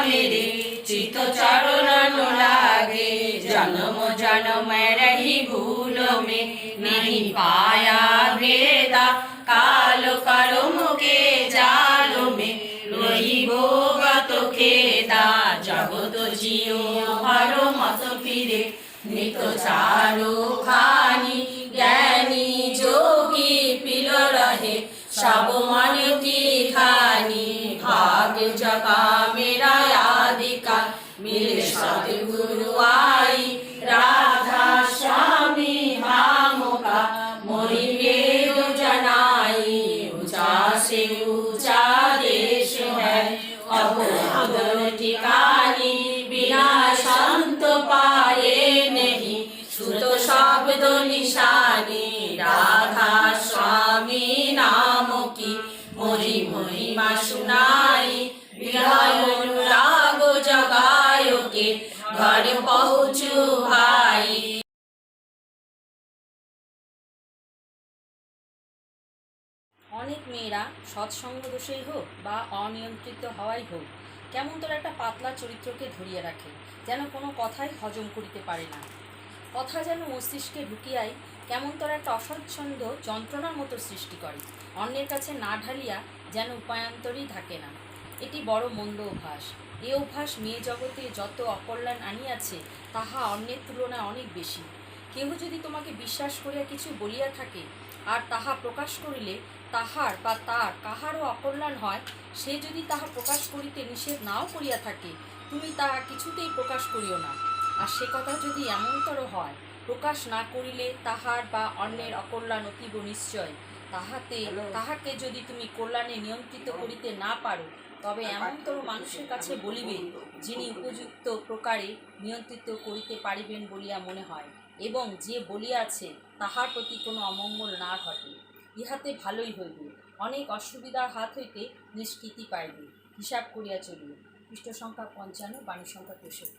मेरे चित चरण लागे। जन्म जन्म रही भूलों में नहीं पाया भेदा, काल कर्म के जालों में रही भोगत खेदा। जगत जियो हरो मत फिरे नित चारु खानी, ज्ञानी जोगी पिल रहे सब मन की खानी। भाग जगा मेरा यादिका मिले सतगुरु आई, राधा स्वामी भामुका मोरी वेद जनाई। ऊंचा से ऊंचा देश है अब अगर ठिकानी, बिना संत पाए नहीं सुत शब्द निशानी। राधा स्वामी नाम की मोरी महिमा सुनाई, विरह अनुराग जगायो के घर पहुँचू भाई। অনেক মেয়েরা সৎসঙ্গ দোষেই হোক বা অনিয়ন্ত্রিত হওয়াই হোক কেমন তোর একটা পাতলা চরিত্রকে ধরিয়ে রাখে, যেন কোনো কথাই হজম করিতে পারে না। কথা যেন মস্তিষ্কে ঢুকিয়াই কেমন তোর একটা অস্বচ্ছন্দ যন্ত্রণার মতো সৃষ্টি করে, অন্যের কাছে না ঢালিয়া যেন উপায়ান্তরই থাকে না। এটি বড় মন্দ অভ্যাস। এ অভ্যাস মেয়ে জগতে যত অকল্যাণ আনিয়াছে তাহা অন্যের তুলনায় অনেক বেশি। কেহ যদি তোমাকে বিশ্বাস করিয়া কিছু বলিয়া থাকে আর তাহা প্রকাশ করিলে তাহার বা তার কাহারও অকল্যাণ হয়, সে যদি তাহা প্রকাশ করিতে নিষেধ নাও করিয়া থাকে, তুমি তাহা কিছুতেই প্রকাশ করিও না। আর সে কথা যদি এমনতর হয়, প্রকাশ না করিলে তাহার বা অন্যের অকল্যাণ অতীব নিশ্চয়। তাহাকে যদি তুমি কল্যাণে নিয়ন্ত্রিত করিতে না পারো, তবে এমনতর মানুষের কাছে বলিবে যিনি উপযুক্ত প্রকারে নিয়ন্ত্রিত করিতে পারিবেন বলিয়া মনে হয়, এবং যে বলিয়াছে তাহার প্রতি কোনো অমঙ্গল না ঘটে। ইহাতে ভালোই হইবে, অনেক অসুবিধার হাত হইতে নিষ্কৃতি পাইবে। হিসাব করিয়া চলিবে। পৃষ্ঠ সংখ্যা 55, বাণী সংখ্যা 63।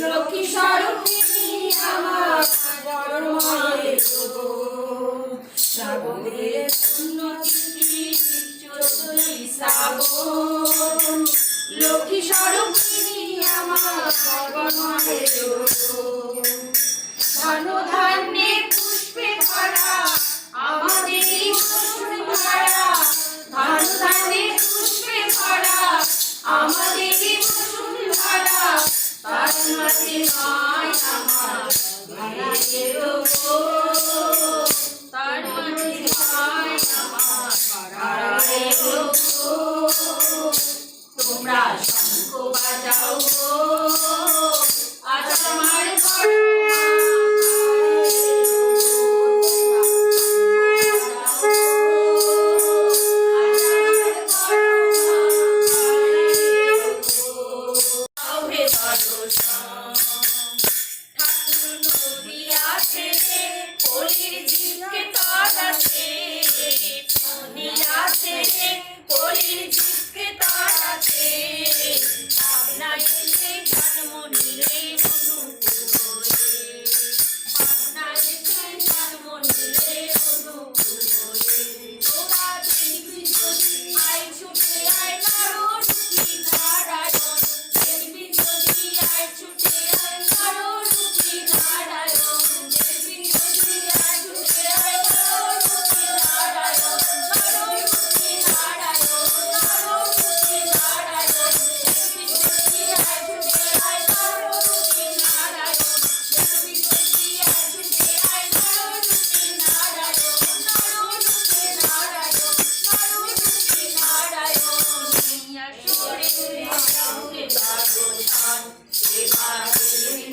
লক্ষ্মী স্বরূপিণী আমার বড় মায়ের গো, শ্রাবণের পুণ্যতিথি 14ই শ্রাবণ। লক্ষ্মী স্বরূপিণী আমার বড় মায়ের গো, ধন ধান্যে পুষ্পে ভরা আমাদেরই বসুন্ধরা। ধন ধান্যে পুষ্পে ভরা আমাদেরই বসুন্ধরা। তার মাঝে মায় আমার ভাইয়ের গো, তার মাঝে মায় আমার ভাইয়ের গো। তোমরা শঙ্খ বাজাও গো, আজ আমার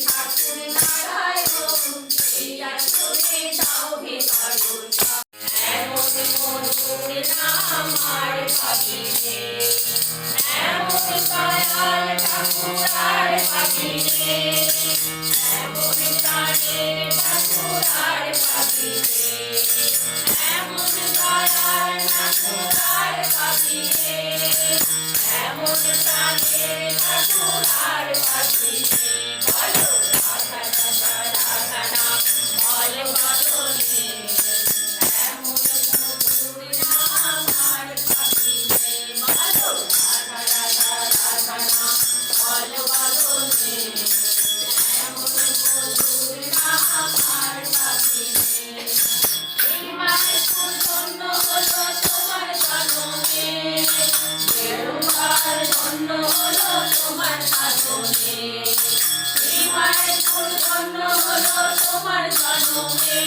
ঠাকুরের দয়াল ঠাকুর আর পাবি রে, এমন প্রাণের ঠাকুর আর পাবি রে, এমন দয়াল ঠাকুর আর পাবি রে, এমন প্রাণের ঠাকুর আর পাবি রে। বলো রাধা রাধা রাধা নাম বল বদনে, এমন মধুর নাম আর পাবি রে। বলো রাধা রাধা রাধা নাম বল বদনে, এমন মধুর নাম আর পাবি রে। এই মায়ের ফুল ধন্য হলো তোমার জন্মে, বেরোবার ধন্য হলো তোমার সাধনে, এই মায়ের ফুল ধন্য হলো তোমার জন্মে,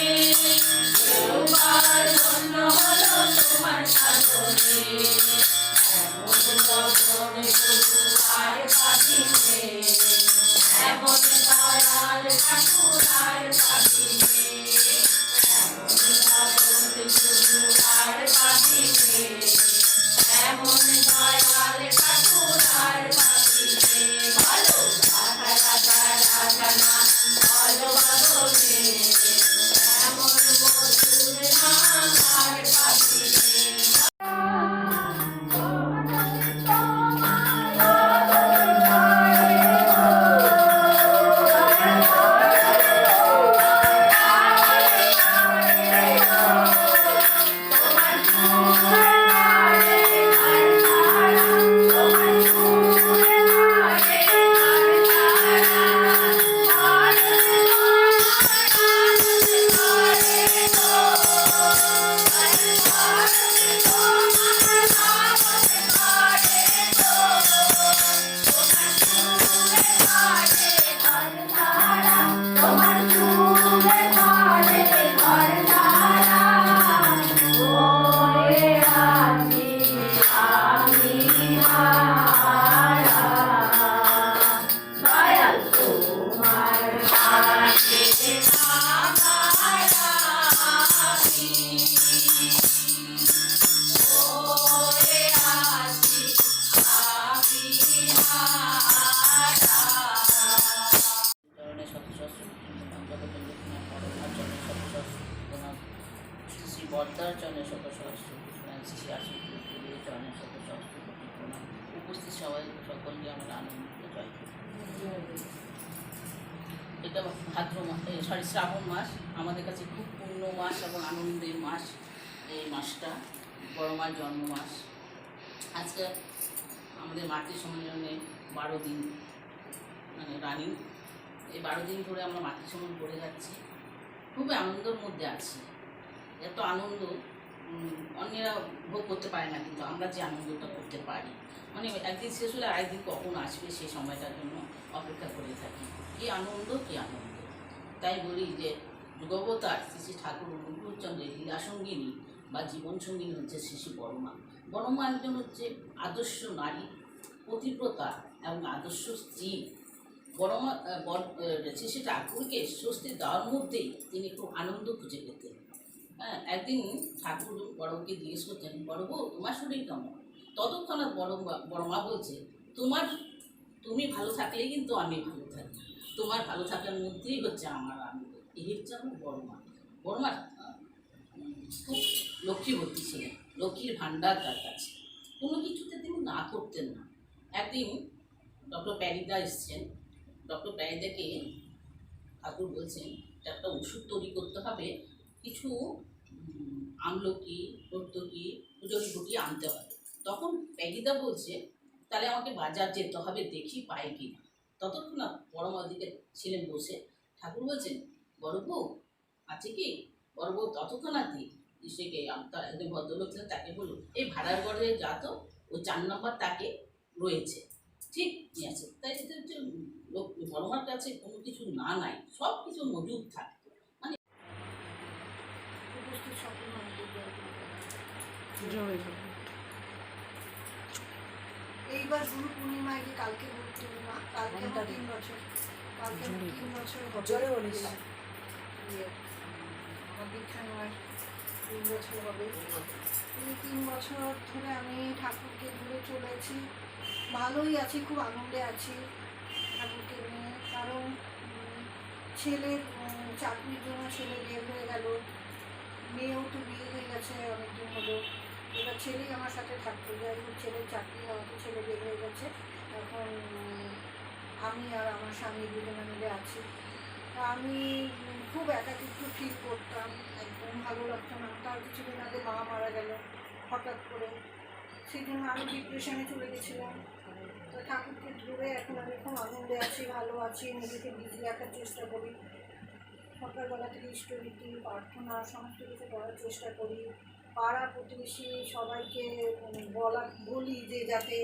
বেরোবার ধন্য হলো তোমার সাধনে, এমন যখন শুধু আর পাবি রে, এমন দয়াল ঠাকুর আর পাবি রে, এমন যখন শুধু আর পাবি রে, এমন দয়াল ঠাকুর আর পাবি রে। বলো রাধা রাধা রাধা নাম বলো বদনে, এমন মধুর নাম আর পাবি রে। বর্দার চরণে শত সহস্র শ্রী আশীর্বাদ চরণে শত সহস্র কোটি প্রণাম। উপস্থিত সবাই সকলকে আমরা আনন্দিত জয় করি। এটা ভাদ্র মাস, শ্রাবণ মাস আমাদের কাছে খুব পূর্ণ মাস এবং আনন্দের মাস। এই মাসটা বড় মার জন্ম মাস। আজকে আমাদের মাতৃ সম্মেলনে 12 দিন মানে রানিং, এই 12 দিন ধরে আমরা মাতৃ সম্মেলন করে যাচ্ছি। খুবই আনন্দের মধ্যে আছি। এত আনন্দ অন্যেরা ভোগ করতে পারে না, কিন্তু আমরা যে আনন্দটা করতে পারি, মানে একদিন শেষ হলে আরেকদিন কখন আসবে সেই সময়টার জন্য অপেক্ষা করে থাকি। কি আনন্দ, কি আনন্দ! তাই বলি যে যুগবতার শ্রী শ্রী ঠাকুর অনুকূলচন্দ্রের লীলাসঙ্গিনী বা জীবনসঙ্গিনী হচ্ছে শ্রী শ্রী বড়মা। বড়মা একজন হচ্ছে আদর্শ নারী, পতিব্রতা এবং আদর্শ স্ত্রী। বড়মা শ্রী শ্রী ঠাকুরকে স্বস্তি দেওয়ার মধ্যেই তিনি খুব আনন্দ খুঁজে পেতেন। হ্যাঁ, একদিন ঠাকুর বড়কে জিজ্ঞেস করছেন, বড় বউ তোমার শরীর কেমন? ততক্ষণাৎ বড়মা বলছে, তুমি ভালো থাকলেই কিন্তু আমি ভালো থাকি, তোমার ভালো থাকার মধ্যেই হচ্ছে আমার আনন্দ। এই হচ্ছে আমার বড়মা। বড়মা খুব লক্ষ্মীবতী ছিলেন, লক্ষ্মীর ভাণ্ডার তার কাছে, কোনো কিছুতে তিনি না করতেন না। একদিন ডক্টর প্যারিদা এসছেন, ডক্টর প্যারিদাকে ঠাকুর বলছেন একটা ওষুধ তৈরি করতে হবে, কিছু আমলকি, প্রত্যকি, জড়িবুটি আনতে হবে। তখন প্যারিদা বলছে, তাহলে আমাকে বাজার যেতে হবে, দেখি পাই কি না। ততক্ষণ না বড়মা দিকে ছিলেন বসে। ঠাকুর বলছেন, বড় বউ আছে কি? বড় বউ ততক্ষণাৎ সেকে একজন ভদ্রলোক ছিলেন, তাকে বলুন এই ভাড়ার ঘরে যা তো ওই 4 নম্বর তাকে রয়েছে, ঠিক নিয়ে আছে। তাই এটা হচ্ছে বড়মার কাছে কোনো কিছু না নাই, সব কিছু মজুদ থাকে। মানে এইবার গুরু পূর্ণিমা, কি কালকে গুরু পূর্ণিমা, কালকে আমার 3 বছর, কালকে 3 বছর জোরে বলিস। আমার দীক্ষা নেওয়ার 3 বছর হবে। এই 3 বছর ধরে আমি ঠাকুরকে ঘুরে চলেছি, ভালোই আছি, খুব আনন্দে আছি ঠাকুরকে নিয়ে। কারণ ছেলের চাকরির জন্য ছেলে বের হয়ে গেল, মেয়েও তো বিয়ে হয়ে গেছে অনেকদিন হলো। এবার ছেলেই আমার সাথে থাকতো, যাই হোক ছেলের চাকরি হওয়াতে ছেলে বের হয়ে গেছে। এখন আমি আর আমার স্বামী দুজনে মিলে আছি। তা আমি খুব একাকিত্ব ফিল করতাম, একদম ভালো লাগতো না। তার কিছুদিন আগে মা মারা গেল হঠাৎ করে, সেই জন্য আমি ডিপ্রেশনে চলে গেছিলাম। তো ঠাকুরকে ধরে এখন আমি খুব আনন্দে আছি, ভালো আছি, নিজেকে বিজি রাখার চেষ্টা করি। সকালবেলা থেকে ইষ্টভীতি প্রার্থনা সমস্ত কিছু করার চেষ্টা করি। পাড়া প্রতিবেশী সবাইকে বলি যে যাতে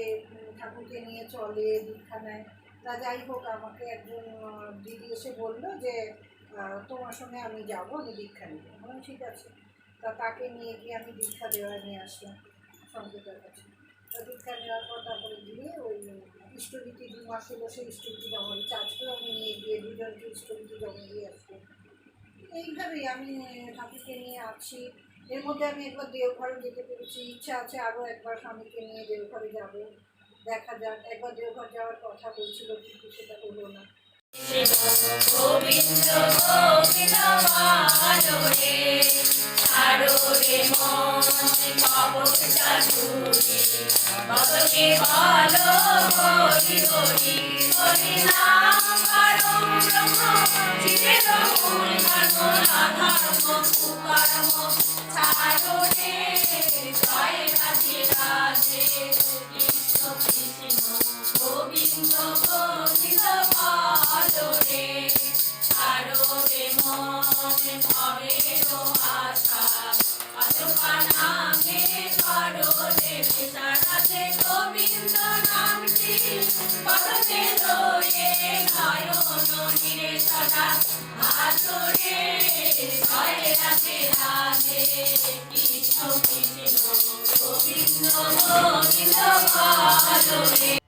ঠাকুরকে নিয়ে চলে, দীক্ষা নেয়। তা যাই হোক, আমাকে একজন দিদি এসে বললো যে তোমার সঙ্গে আমি যাবো, আমি দীক্ষা নিব। বললাম ঠিক আছে। তা তাকে নিয়ে গিয়ে আমি দীক্ষা নিয়ে আসলাম সংকেতের কাছে। তা দীক্ষা নেওয়ার পর তারপরে গিয়ে ওই ইষ্টভীতি 2 মাস হলো, সেই ইষ্টভীতি জমা দিচ্ছে। আজকেও আমি নিয়ে গিয়ে দুজনকে ইষ্টভীতি জমা দিয়ে আসলাম। এইভাবেই আমি ঠাকুরকে নিয়ে আছি। এর মধ্যে আমি একবার দেওঘরে যেতে পেরেছি, ইচ্ছা আছে আরও একবার স্বামীকে নিয়ে দেওঘরে যাব। দেখা যাক, একবার দেওঘর যাওয়ার কথা বলছিল কিন্তু সেটা হলো না। গোবিন্দ গোবিন্দ ভালো রে, ছাড়ো রে মন পাবক চাতুরি, বদনে ভালো হরি হরি হরি নাম পরম ব্রহ্ম, জীবের মূল ধর্ম রাধর্ম কুকর্ম, ছাড়ো রে জয় রাধে রাধে কৃষ্ণ কৃষ্ণ গোবিন্দ গোবিন্দ ভালো রে, ছাড়ো রে মন ভবের আশা, অজপা নামে করো রে বেচারাতে গোবিন্দ নামটি, পদতে লয়ে নয়ন নিরে সদা ভালো রে, জয় রাধে রাধে কৃষ্ণ কৃষ্ণ গোবিন্দ গোবিন্দ ভালো রে।